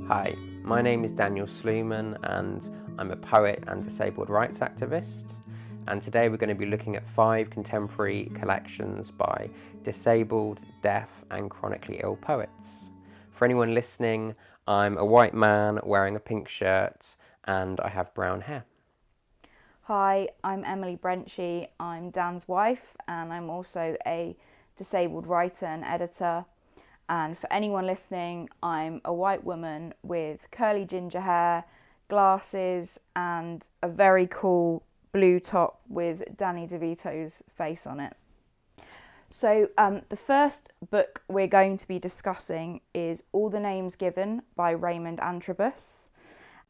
Hi, my name is Daniel Sluman and I'm a poet and disabled rights activist, and today we're going to be looking at 5 contemporary collections by disabled, deaf and chronically ill poets. For anyone listening, I'm a white man wearing a pink shirt and I have brown hair. Hi, I'm Emily Brenchi. I'm Dan's wife and I'm also a disabled writer and editor. And for anyone listening, I'm a white woman with curly ginger hair, glasses and a very cool blue top with Danny DeVito's face on it. So the first book we're going to be discussing is All the Names Given by Raymond Antrobus.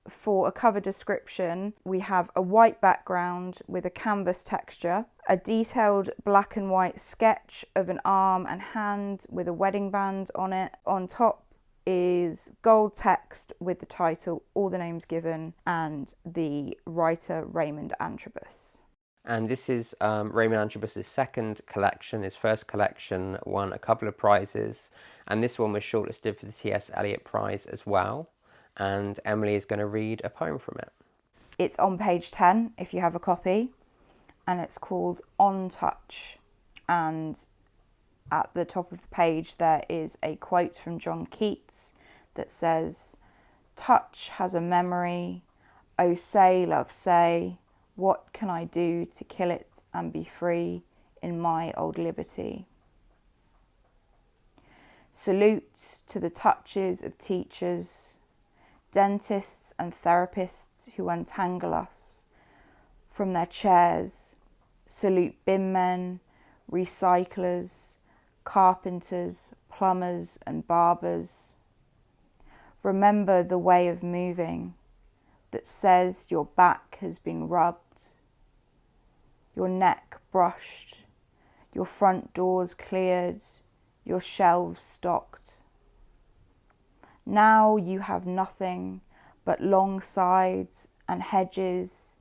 For a cover description, we have a white background with a canvas texture, a detailed black and white sketch of an arm and hand with a wedding band on it. On top is gold text with the title All the Names Given and the writer Raymond Antrobus. And this is Raymond Antrobus's second collection. His first collection won a couple of prizes, and this one was shortlisted for the TS Eliot Prize as well. And Emily is going to read a poem from it. It's on page 10 if you have a copy, and it's called On Touch. And at the top of the page there is a quote from John Keats that says, "Touch has a memory, oh say, love, say, what can I do to kill it and be free in my old liberty?" Salute to the touches of teachers, dentists and therapists who untangle us from their chairs. Salute bin men, recyclers, carpenters, plumbers and barbers. Remember the way of moving that says your back has been rubbed, your neck brushed, your front doors cleared, your shelves stocked. Now you have nothing but long sides and hedges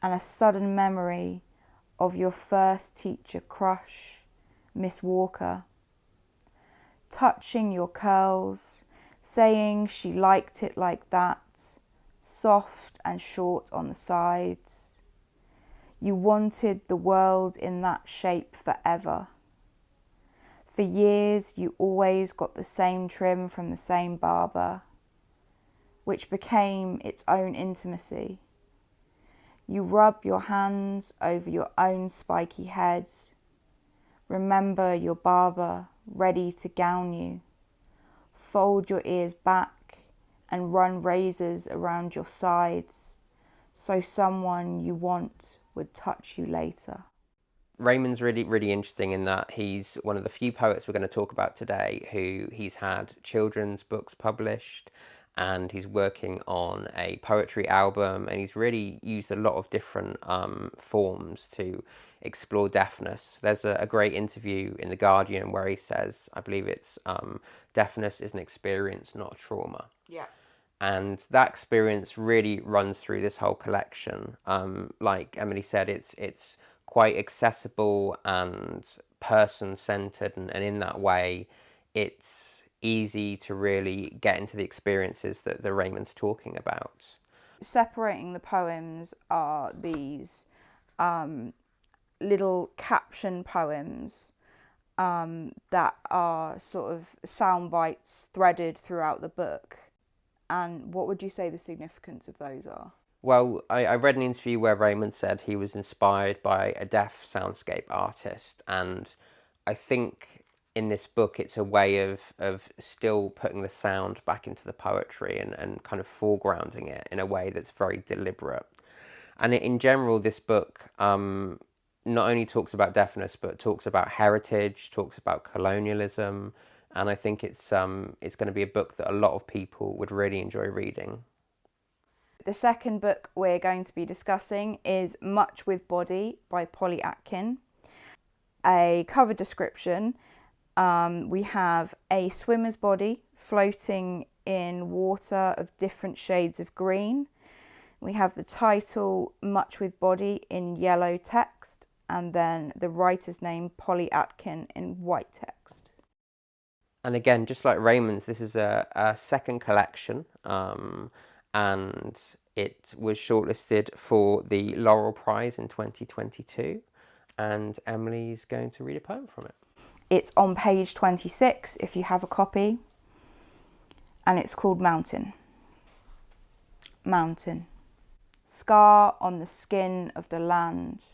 and a sudden memory of your first teacher crush, Miss Walker, touching your curls, saying she liked it like that, soft and short on the sides. You wanted the world in that shape forever. For years you always got the same trim from the same barber, which became its own intimacy. You rub your hands over your own spiky head. Remember your barber ready to gown you. Fold your ears back and run razors around your sides so someone you want would touch you later. Raymond's really interesting in that he's one of the few poets we're going to talk about today who he's had children's books published, and he's working on a poetry album, and he's really used a lot of different forms to explore deafness. There's a great interview in The Guardian where he says, I believe it's deafness is an experience, not a trauma. Yeah. And that experience really runs through this whole collection. Like Emily said, it's quite accessible and person-centered, and in that way it's easy to really get into the experiences that the Raymond's talking about. Separating the poems are these little caption poems that are sort of sound bites threaded throughout the book. And what would you say the significance of those are? Well, I read an interview where Raymond said he was inspired by a deaf soundscape artist, and I think in this book it's a way of still putting the sound back into the poetry and kind of foregrounding it in a way that's very deliberate. And in general, this book not only talks about deafness, but talks about heritage, talks about colonialism, and I think it's going to be a book that a lot of people would really enjoy reading. The second book we're going to be discussing is Much with Body by Polly Atkin. A cover description, we have a swimmer's body floating in water of different shades of green. We have the title Much with Body in yellow text, and then the writer's name Polly Atkin in white text. And again, just like Raymond's, this is a second collection, and it was shortlisted for the Laurel Prize in 2022. And Emily's going to read a poem from it. It's on page 26 if you have a copy, and it's called Mountain. Mountain. Scar on the skin of the land.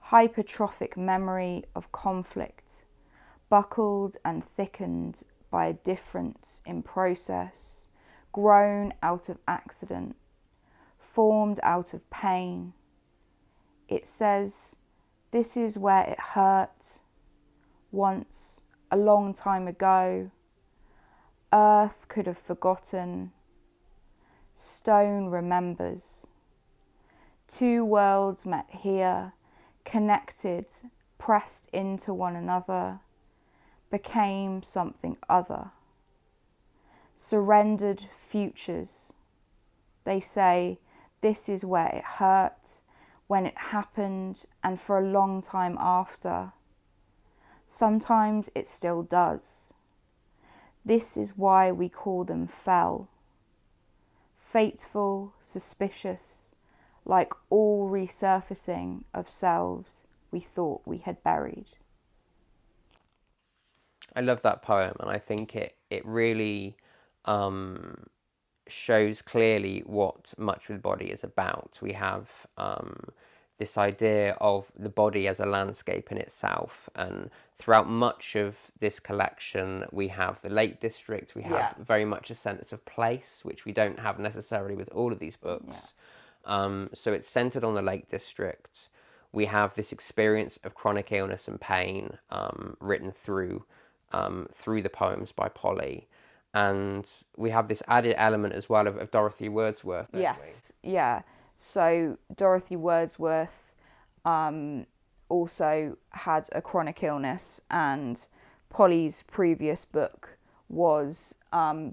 Hypertrophic memory of conflict, buckled and thickened by a difference in process, grown out of accident, formed out of pain. It says, this is where it hurt, once, a long time ago. Earth could have forgotten, stone remembers. Two worlds met here, connected, pressed into one another, became something other. Surrendered futures. They say, this is where it hurt, when it happened, and for a long time after. Sometimes it still does. This is why we call them fell. Fateful, suspicious, like all resurfacing of selves we thought we had buried. I love that poem, and I think it really shows clearly what Much with Body is about. We have this idea of the body as a landscape in itself, and throughout much of this collection we have the Lake District, we have very much a sense of place, which we don't have necessarily with all of these books. So it's centered on the Lake District. We have this experience of chronic illness and pain written through the poems by Polly. And we have this added element as well of Dorothy Wordsworth. Yes, yeah. So Dorothy Wordsworth also had a chronic illness, and Polly's previous book was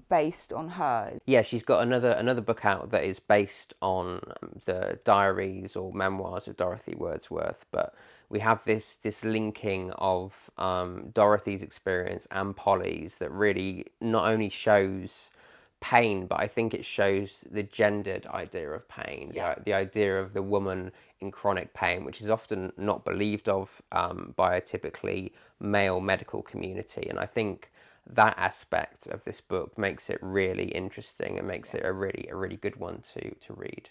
based on her. Yeah, she's got another book out that is based on the diaries or memoirs of Dorothy Wordsworth, but we have this linking of Dorothy's experience and Polly's that really not only shows pain, but I think it shows the gendered idea of pain, the idea of the woman in chronic pain, which is often not believed of by a typically male medical community. And I think that aspect of this book makes it really interesting and makes it a really good one to read.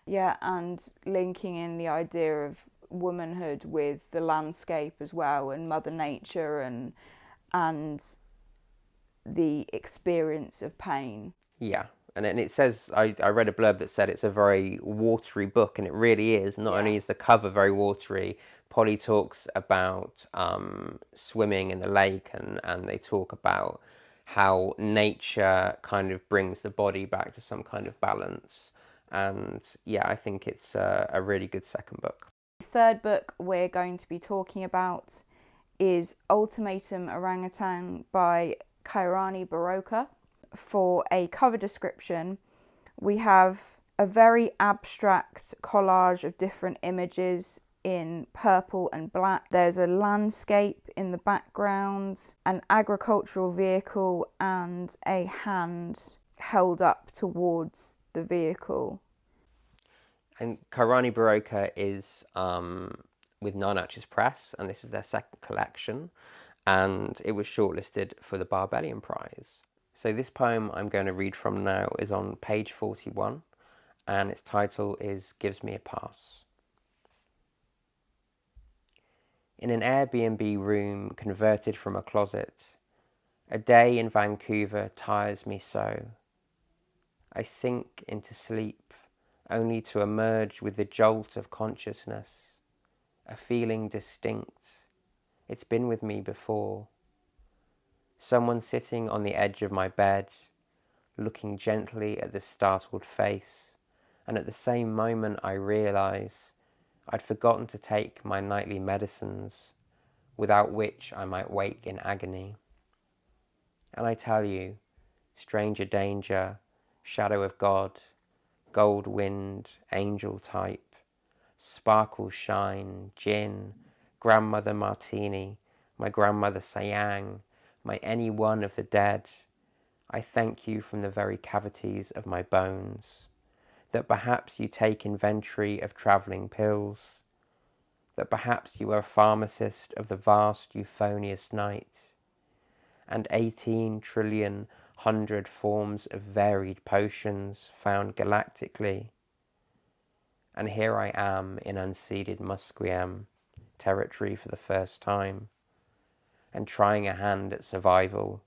Yeah, and linking in the idea of womanhood with the landscape as well, and Mother Nature, and the experience of pain. Yeah, and it says, I read a blurb that said it's a very watery book, and it really is. Not only is the cover very watery, Polly talks about swimming in the lake, and they talk about how nature kind of brings the body back to some kind of balance. And yeah, I think it's a really good second book. The third book we're going to be talking about is Ultimatum Orangutan by Kairani Baroka. For a cover description, we have a very abstract collage of different images in purple and black. There's a landscape in the background, an agricultural vehicle, and a hand held up towards the vehicle. And Kairani Baroka is with Nine Arches Press, and this is their second collection, and it was shortlisted for the Barbellion Prize. So this poem I'm going to read from now is on page 41, and its title is Gives Me a Pass. In an Airbnb room converted from a closet, a day in Vancouver tires me so. I sink into sleep, only to emerge with the jolt of consciousness, a feeling distinct. It's been with me before. Someone sitting on the edge of my bed, looking gently at the startled face, and at the same moment I realise I'd forgotten to take my nightly medicines, without which I might wake in agony. And I tell you, stranger danger, shadow of God, gold wind, angel type, sparkle shine, gin, grandmother martini, my grandmother Sayang, my any one of the dead, I thank you from the very cavities of my bones, that perhaps you take inventory of travelling pills, that perhaps you are a pharmacist of the vast euphonious night, and 18 trillion hundred forms of varied potions found galactically. And here I am in unceded Musqueam territory for the first time, and trying a hand at survival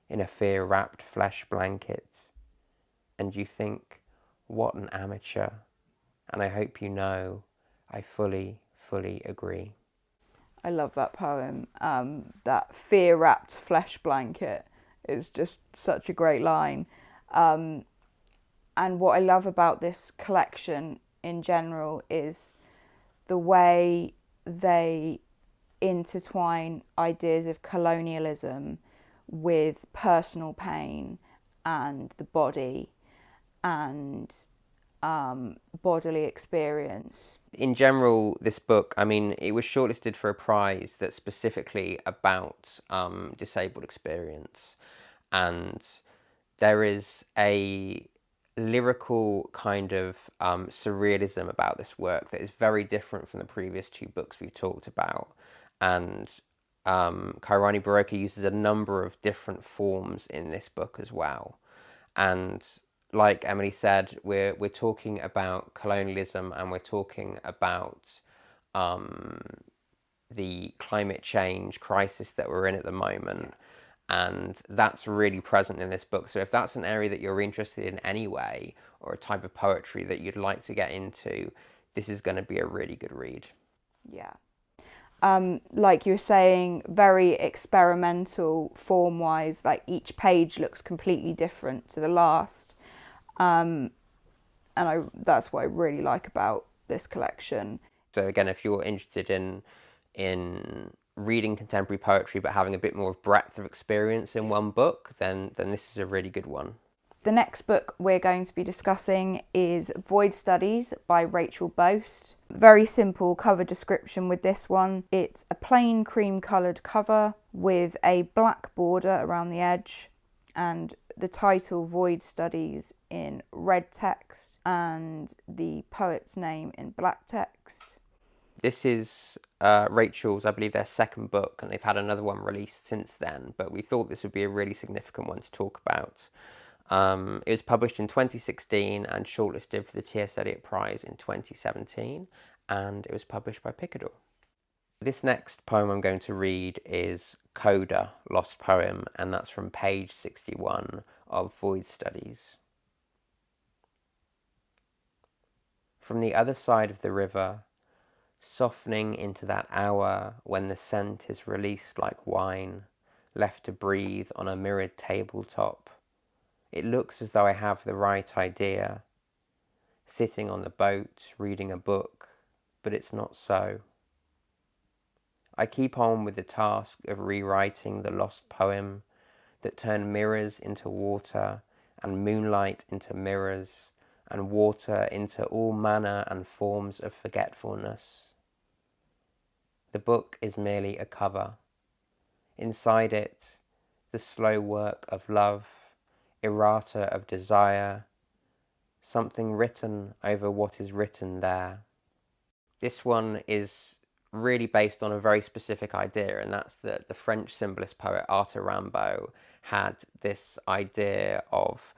in a fear-wrapped flesh blanket. And you think, what an amateur. And I hope you know, I fully agree. I love that poem. That fear-wrapped flesh blanket is just such a great line. And what I love about this collection in general is the way they intertwine ideas of colonialism with personal pain and the body and bodily experience. In general, this book, I mean, it was shortlisted for a prize that's specifically about disabled experience, and there is a lyrical kind of surrealism about this work that is very different from the previous two books we've talked about. And Kairani Baraka uses a number of different forms in this book as well. And like Emily said, we're talking about colonialism, and we're talking about the climate change crisis that we're in at the moment. And that's really present in this book. So if that's an area that you're interested in anyway, or a type of poetry that you'd like to get into, this is going to be a really good read. Yeah. Like you were saying, very experimental form-wise, like each page looks completely different to the last. And that's what I really like about this collection. So again, if you're interested in reading contemporary poetry but having a bit more breadth of experience in one book, then this is a really good one. The next book we're going to be discussing is Void Studies by Rachel Boast. Very simple cover description with this one. It's a plain cream coloured cover with a black border around the edge, and the title Void Studies in red text and the poet's name in black text. This is Rachel's, I believe, their second book, and they've had another one released since then, but we thought this would be a really significant one to talk about. It was published in 2016 and shortlisted for the TS Eliot Prize in 2017, and it was published by Picador. This next poem I'm going to read is Coda, Lost Poem, and that's from page 61 of Void Studies. From the other side of the river, softening into that hour when the scent is released like wine, left to breathe on a mirrored tabletop, it looks as though I have the right idea, sitting on the boat, reading a book, but it's not so. I keep on with the task of rewriting the lost poem that turned mirrors into water and moonlight into mirrors and water into all manner and forms of forgetfulness. The book is merely a cover. Inside it, the slow work of love, errata of desire, something written over what is written there. This one is really based on a very specific idea, and that's that the French symbolist poet Arthur Rimbaud had this idea of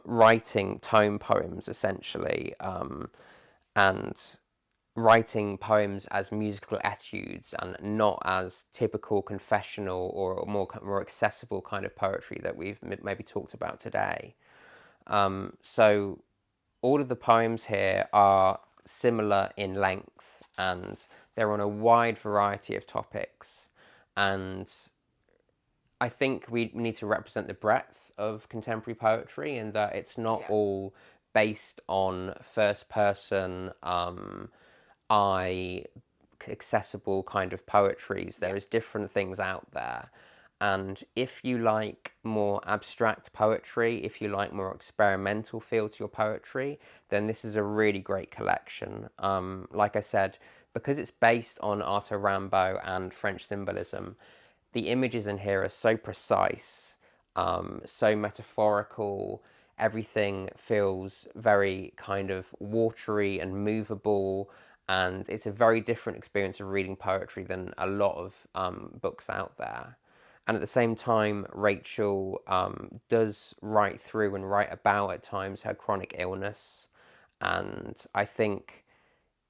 writing tone poems, essentially, and writing poems as musical etudes and not as typical confessional or more accessible kind of poetry that we've maybe talked about today. So all of the poems here are similar in length, and they're on a wide variety of topics, and I think we need to represent the breadth of contemporary poetry, in that it's not all based on first person accessible kind of poetries. There is different things out there, and if you like more abstract poetry, if you like more experimental feel to your poetry, then this is a really great collection. Like I said, because it's based on Arthur Rimbaud and French symbolism, the images in here are so precise, so metaphorical. Everything feels very kind of watery and movable, and it's a very different experience of reading poetry than a lot of books out there. And at the same time, Rachel does write through and write about at times her chronic illness. And I think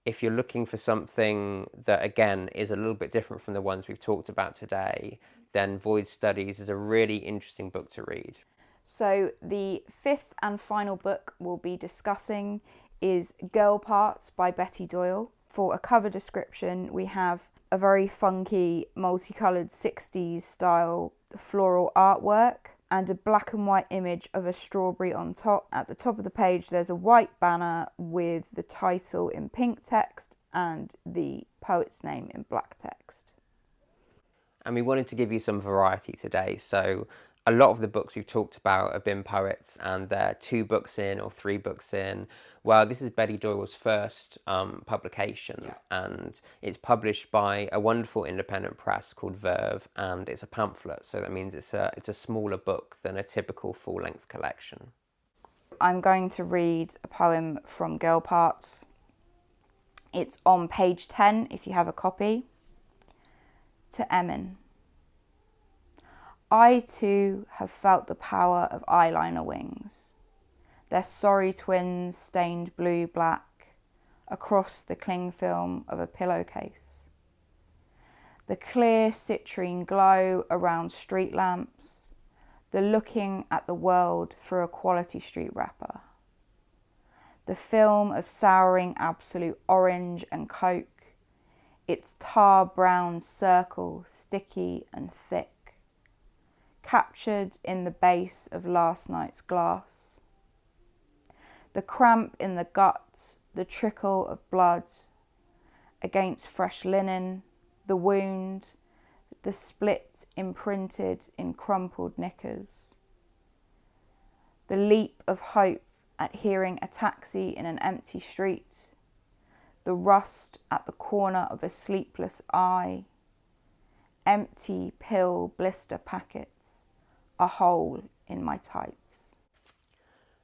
if you're looking for something that, again, is a little bit different from the ones we've talked about today, then Void Studies is a really interesting book to read. So the fifth and final book we'll be discussing is Girl Parts by Betty Doyle. For a cover description, we have a very funky, multicoloured 60s style floral artwork and a black and white image of a strawberry on top. At the top of the page, there's a white banner with the title in pink text and the poet's name in black text. And we wanted to give you some variety today. So a lot of the books we've talked about have been poets, and they're 2 books in or 3 books in. Well, this is Betty Doyle's first publication, and it's published by a wonderful independent press called Verve, and it's a pamphlet, so that means it's a smaller book than a typical full-length collection. I'm going to read a poem from Girl Parts. It's on page 10 if you have a copy. To Emin. I too have felt the power of eyeliner wings, their sorry twins stained blue-black across the cling film of a pillowcase. The clear citrine glow around street lamps, the looking at the world through a Quality Street wrapper. The film of souring absolute orange and coke, its tar brown circle sticky and thick, captured in the base of last night's glass. The cramp in the gut, the trickle of blood against fresh linen, the wound, the split imprinted in crumpled knickers. The leap of hope at hearing a taxi in an empty street, the rust at the corner of a sleepless eye, empty pill blister packets, a hole in my tights.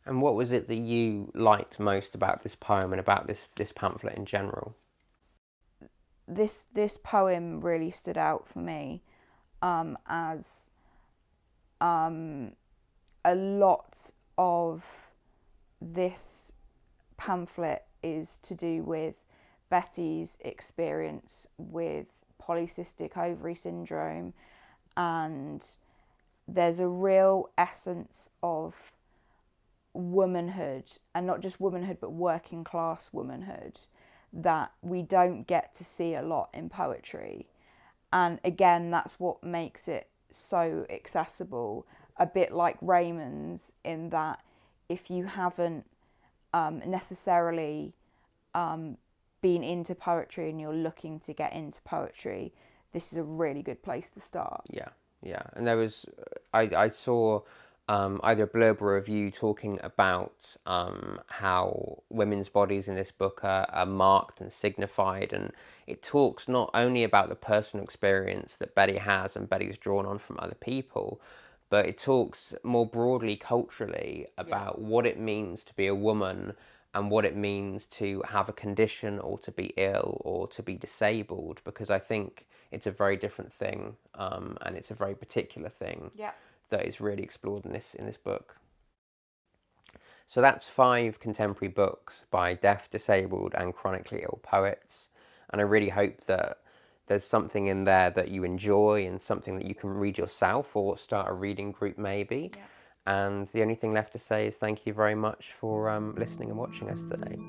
And what was it that you liked most about this poem and about this pamphlet in general? This poem really stood out for me as a lot of this pamphlet is to do with Betty's experience with polycystic ovary syndrome, and there's a real essence of womanhood, and not just womanhood but working class womanhood, that we don't get to see a lot in poetry. And again, that's what makes it so accessible, a bit like Raymond's, in that if you haven't necessarily been into poetry and you're looking to get into poetry, this is a really good place to start. Yeah. And there was, I saw either a blurb or a review talking about how women's bodies in this book are marked and signified, and it talks not only about the personal experience that Betty has and Betty's drawn on from other people, but it talks more broadly culturally about what it means to be a woman and what it means to have a condition or to be ill or to be disabled, because I think it's a very different thing, and it's a very particular thing that is really explored in this book. So that's 5 contemporary books by deaf, disabled and chronically ill poets, and I really hope that there's something in there that you enjoy and something that you can read yourself or start a reading group maybe. And the only thing left to say is thank you very much for listening and watching us today.